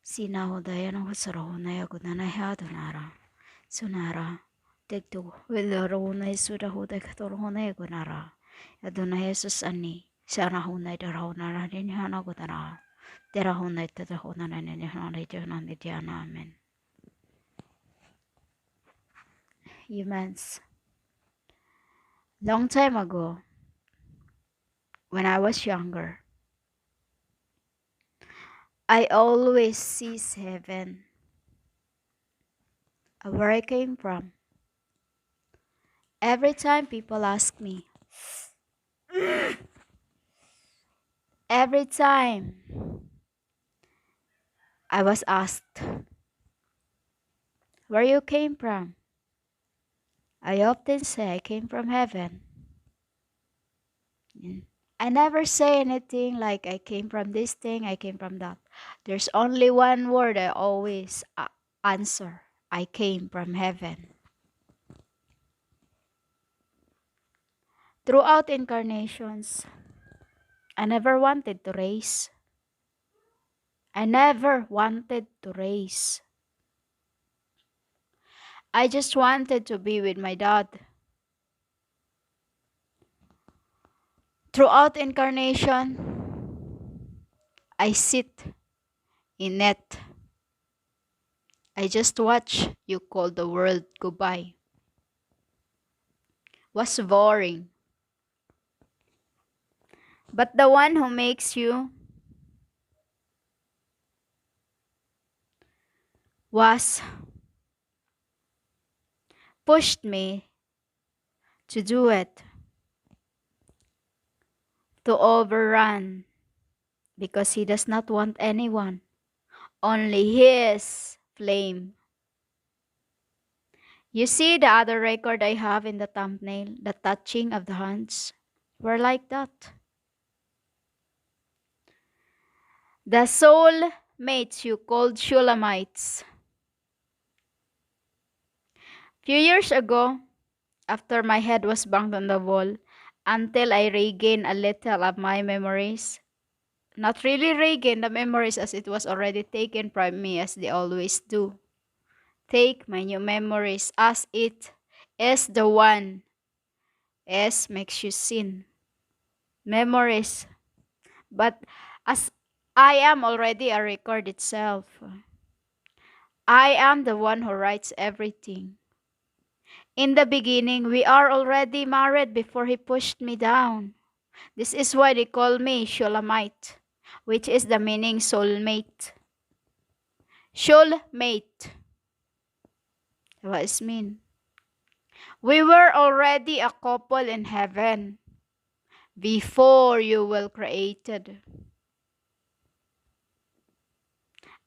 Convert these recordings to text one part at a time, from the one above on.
Sinahudayana husarahunaya gunanaya dunara. Sunara. Tegtu wilarunay sudahuday katorahunay gunara. Adunay Jesus ani. Sanahunay darahunara ninhana gunara. Derahunay tadarahunara ninhana ninhana ninhana. Amen. Humans. Long time ago, when I was younger, I always sees heaven, where I came from. Every time people ask me, every time I was asked where you came from, I often say I came from heaven. I never say anything like I came from this thing, I came from that. There's only one word I always answer. I came from heaven. Throughout incarnations, I never wanted to raise. I never wanted to raise. I just wanted to be with my dad. Throughout incarnation, I sit in it. I just watch you call the world goodbye. Was boring. But the one who makes you was pushed me to do it, to overrun, because he does not want anyone, only his flame. You see the other record I have in the thumbnail, the touching of the hands, were like that. The soul mates you called Shulamites. Few years ago, after my head was banged on the wall, until I regained a little of my memories, not really regain the memories as it was already taken from me as they always do. Take my new memories as it is the one as makes you sin. Memories. But as I am already a record itself, I am the one who writes everything. In the beginning, we are already married before he pushed me down. This is why they call me Shulamite, which is the meaning soulmate. Soulmate. What does it mean? We were already a couple in heaven before you were created.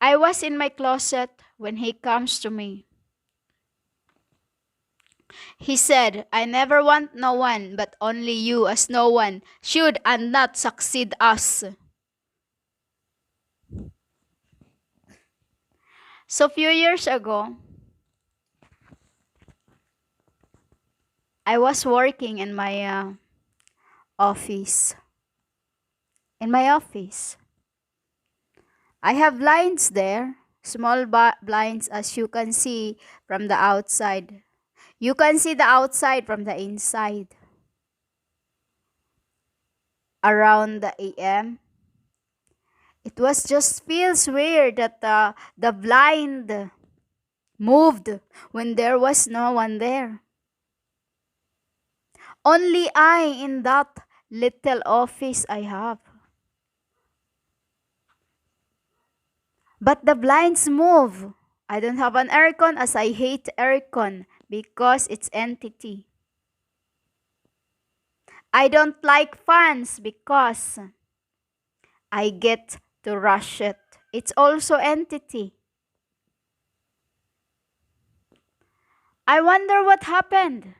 I was in my closet when he comes to me. He said, I never want no one, but only you, as no one should and not succeed us. So few years ago, I was working in my office. In my office, I have blinds there, small blinds as you can see from the outside. You can see the outside from the inside. Around the AM, it was just feels weird that the blind moved when there was no one there. Only I in that little office I have. But the blinds move. I don't have an aircon as I hate aircon because it's entity. I don't like fans because I get to rush it. It's also entity. I wonder what happened.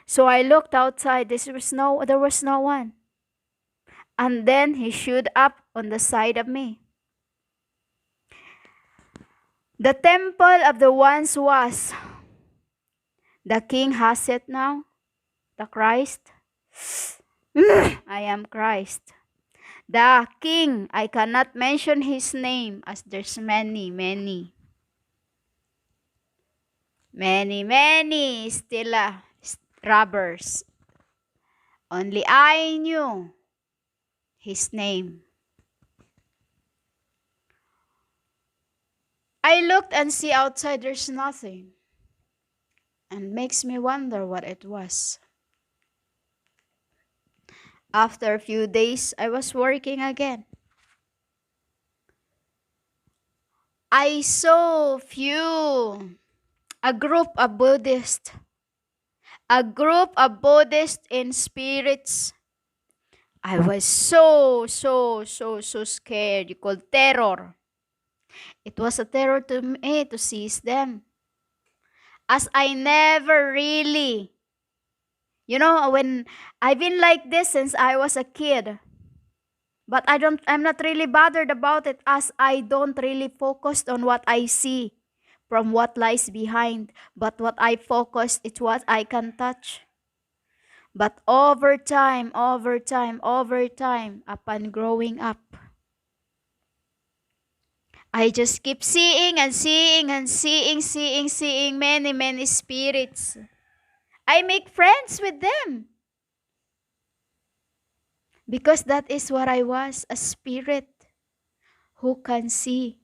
So I looked outside. There was no one. And then he showed up on the side of me. The temple of the once was. The king has it now. The Christ. I am Christ. The king, I cannot mention his name as there's many still robbers. Only I knew his name. I looked and see outside there's nothing, and makes me wonder what it was. After a few days, I was working again. I saw a group of Buddhists in spirits. I was so scared. You call terror. It was a terror to me to seize them. As I never really, when I've been like this since I was a kid. But I'm not really bothered about it, as I don't really focus on what I see from what lies behind. But what I focus, it's what I can touch. But over time, upon growing up, I just keep seeing many spirits. I make friends with them. Because that is what I was, a spirit who can see.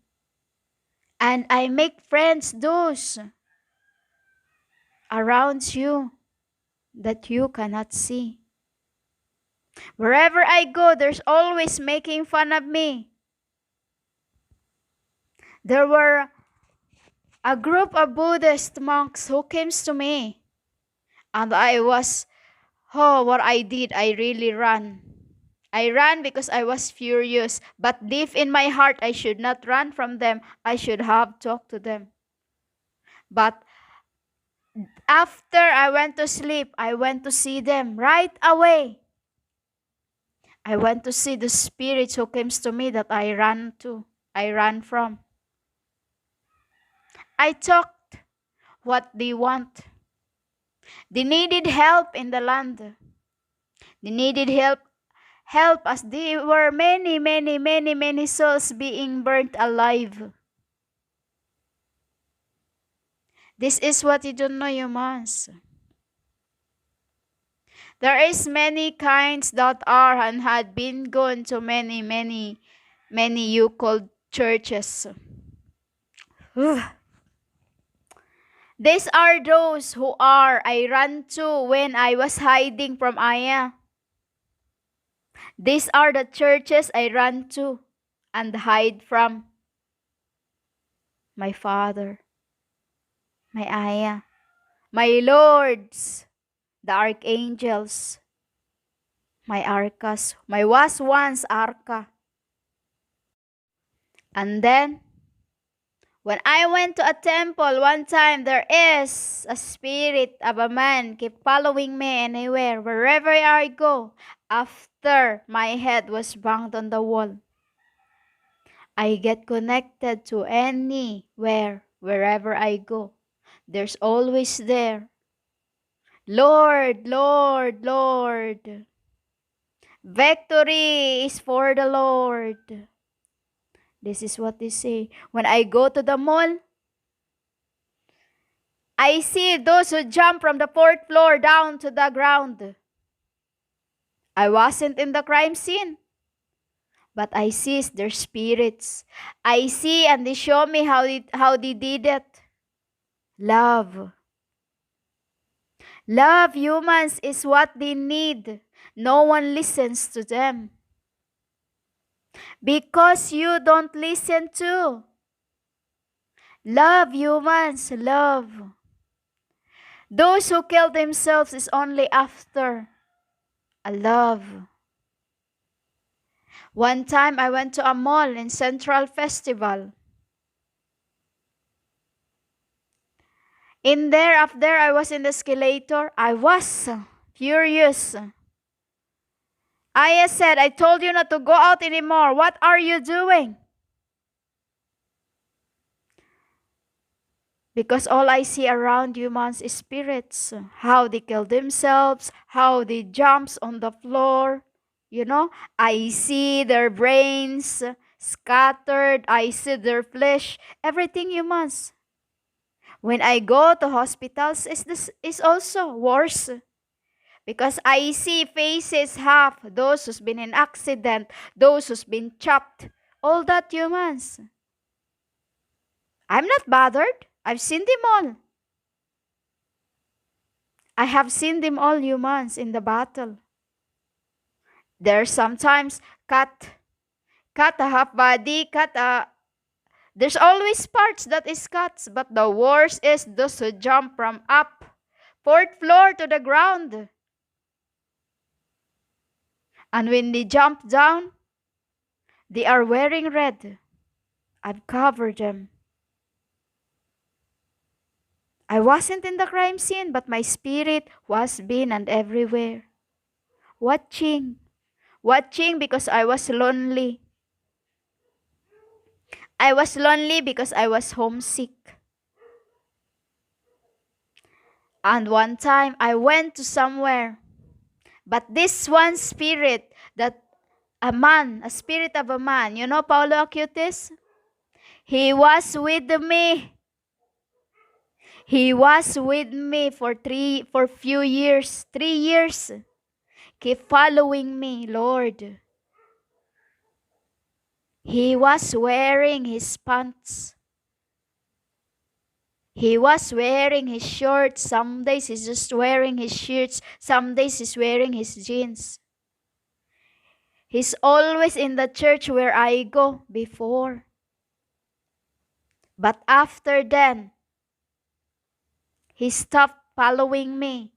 And I make friends those around you that you cannot see. Wherever I go, there's always making fun of me. There were a group of Buddhist monks who came to me. And what I did, I really ran. I ran because I was furious. But deep in my heart, I should not run from them. I should have talked to them. But after I went to sleep, I went to see them right away. I went to see the spirits who came to me that I ran from. I talked what they want. They needed help in the land. They needed help as there were many souls being burnt alive. This is what you don't know, humans. There is many kinds that are and had been gone to many you called churches. These are those who I ran to when I was hiding from Aya. These are the churches I ran to and hide from my father, my Aya, my lords, the archangels, my arcas, my was once arca. And then, when I went to a temple one time, there is a spirit of a man keep following me anywhere, wherever I go. After my head was banged on the wall, I get connected to anywhere, wherever I go. There's always there, Lord, Lord, Lord. Victory is for the Lord. This is what they say. When I go to the mall, I see those who jump from the 4th floor down to the ground. I wasn't in the crime scene, but I see their spirits. I see and they show me how they did it. Love. Love, humans, is what they need. No one listens to them. Because you don't listen to. Love, humans, love. Those who kill themselves is only after a love. One time I went to a mall in Central Festival. Up there, I was in the escalator. I was furious. I said, I told you not to go out anymore. What are you doing? Because all I see around humans is spirits. How they kill themselves, how they jumps on the floor. You know, I see their brains scattered. I see their flesh. Everything humans. When I go to hospitals, this is also worse. Because I see faces half, those who's been in accident, those who's been chopped. All that humans. I'm not bothered. I've seen them all. I have seen them all humans in the battle. There's sometimes cut a half body, cut a... There's always parts that is cuts, but the worst is those who jump from up, fourth floor to the ground. And when they jump down, they are wearing red. I've covered them. I wasn't in the crime scene, but my spirit was been and everywhere. Watching. Watching because I was lonely. I was lonely because I was homesick. And one time I went to somewhere. But this one spirit, that a spirit of a man, you know Paulo Acutis? He was with me. He was with me for few years, 3 years. Keep following me, Lord. He was wearing his pants. He was wearing his shorts. Some days he's just wearing his shirts. Some days he's wearing his jeans. He's always in the church where I go before. But after then, he stopped following me.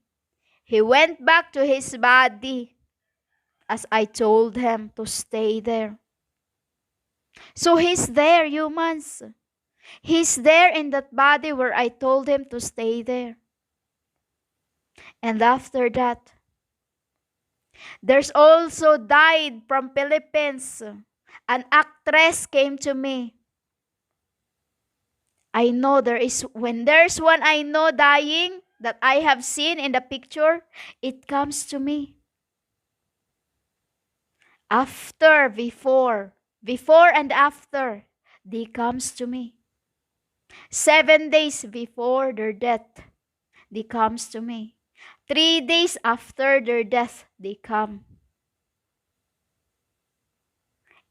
He went back to his body as I told him to stay there. So he's there, humans. He's there in that body where I told him to stay there. And after that, there's also died from Philippines. An actress came to me. I know when there's one I know dying that I have seen in the picture, it comes to me. Before and after, they comes to me. 7 days before their death, they comes to me. 3 days after their death, they come.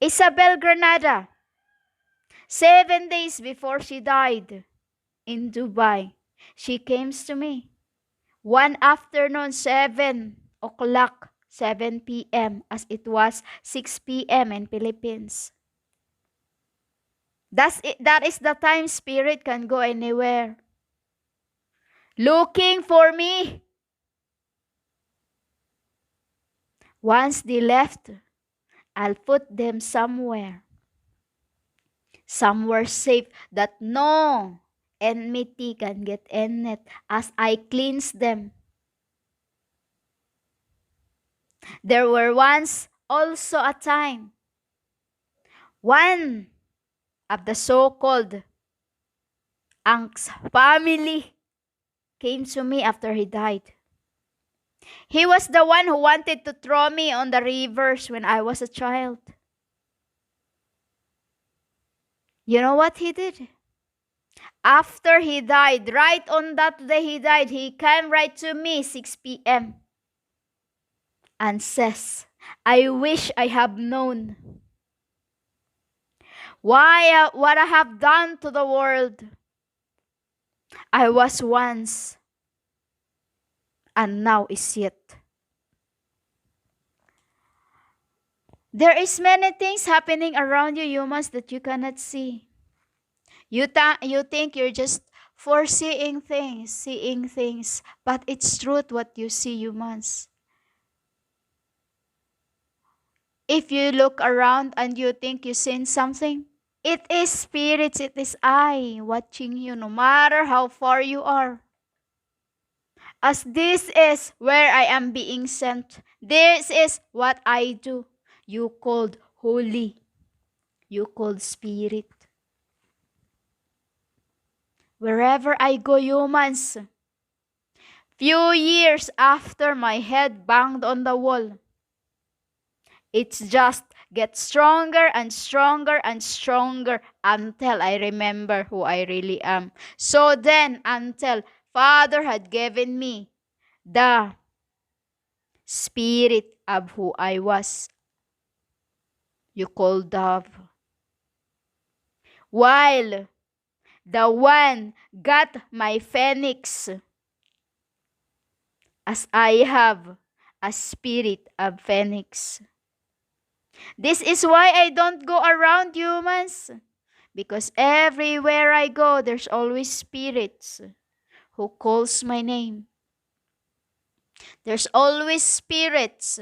Isabel Granada, 7 days before she died in Dubai, she came to me. One afternoon, 7 o'clock, 7 p.m. as it was 6 p.m. in Philippines. That is the time spirit can go anywhere. Looking for me. Once they left, I'll put them somewhere safe that no enmity can get in it as I cleanse them. There were once also a time, one of the so-called Ang's family came to me after he died. He was the one who wanted to throw me on the rivers when I was a child. You know what he did? After he died, right on that day he died, he came right to me 6 p.m. and says, I wish I have known what I have done to the world. I was once and now is yet. There is many things happening around you, humans, that you cannot see. You think you're just foreseeing things, seeing things, but it's truth what you see, humans. If you look around and you think you seen something, it is spirits, it is I watching you no matter how far you are. As this is where I am being sent, this is what I do. You called holy, you called spirit. Wherever I go, humans, few years after my head banged on the wall, It's just get stronger and stronger and stronger until I remember who I really am. So then, until Father had given me the spirit of who I was, you call dove. While the one got my phoenix, as I have a spirit of phoenix. This is why I don't go around humans. Because everywhere I go, there's always spirits who calls my name. There's always spirits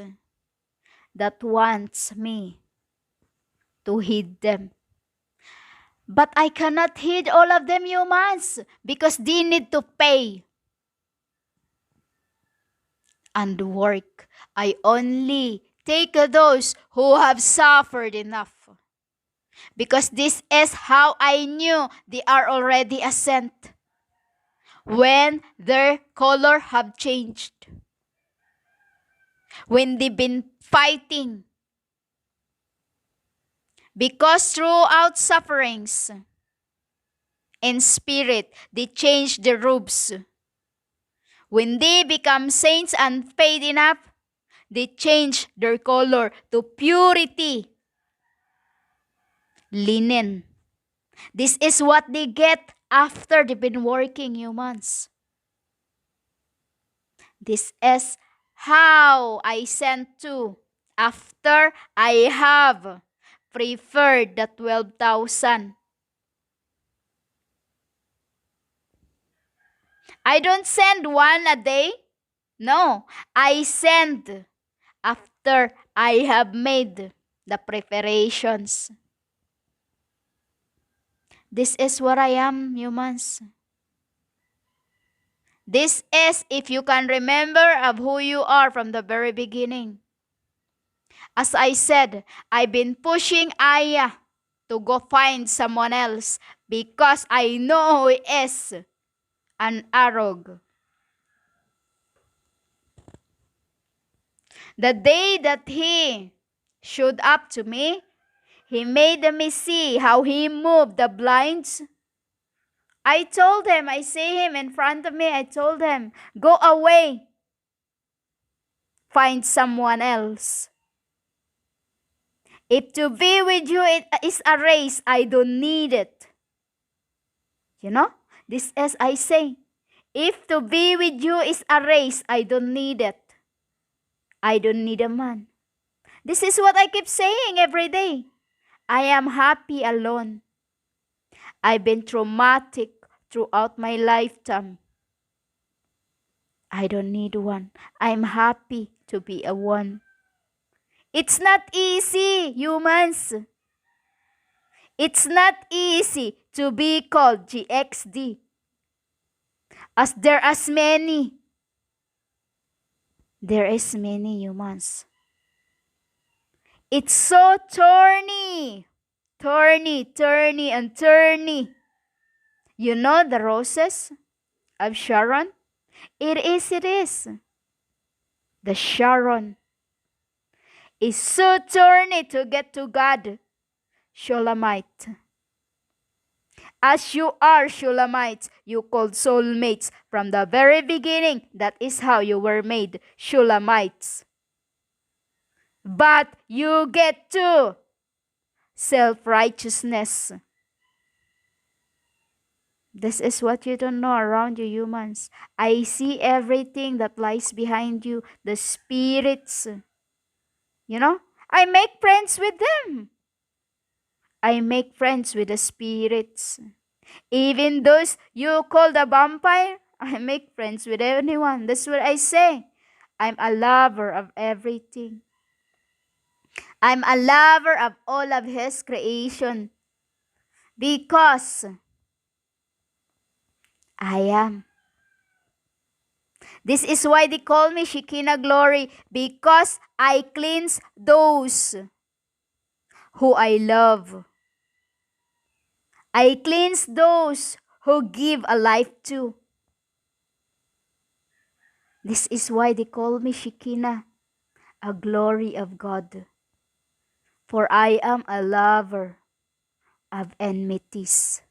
that wants me to heed them. But I cannot heed all of them humans because they need to pay and work. I only take those who have suffered enough. Because this is how I knew they are already ascent. When their color have changed. When they've been fighting. Because throughout sufferings, in spirit, they change their robes. When they become saints and paid enough, they change their color to purity. Linen. This is what they get after they've been working humans. This is how I sent to after I have preferred the 12,000. I don't send one a day. No, I send after I have made the preparations. This is what I am, humans. This is if you can remember of who you are from the very beginning. As I said, I've been pushing Aya to go find someone else because I know he is an arrogant. The day that he showed up to me, he made me see how he moved the blinds. I told him, I see him in front of me, I told him, go away. Find someone else. If to be with you is a race, I don't need it. You know, this is I say. If to be with you is a race, I don't need it. I don't need a man. This is what I keep saying every day. I am happy alone. I've been traumatic throughout my lifetime. I don't need one. I'm happy to be a one. It's not easy, humans. It's not easy to be called GXD. As there are many. There is many humans. It's so thorny. Thorny, and thorny. You know the roses of Sharon? It is. The Sharon is so thorny to get to God. Shulamite. As you are Shulamites, you called soulmates from the very beginning. That is how you were made, Shulamites. But you get to self-righteousness. This is what you don't know around you humans. I see everything that lies behind you, the spirits. You know, I make friends with them. I make friends with the spirits. Even those you call the vampire, I make friends with anyone. That's what I say. I'm a lover of everything. I'm a lover of all of His creation. Because I am. This is why they call me Shekinah glory. Because I cleanse those who I love. I cleanse those who give a life to. This is why they call me Shekinah, a glory of God. For I am a lover of enmities.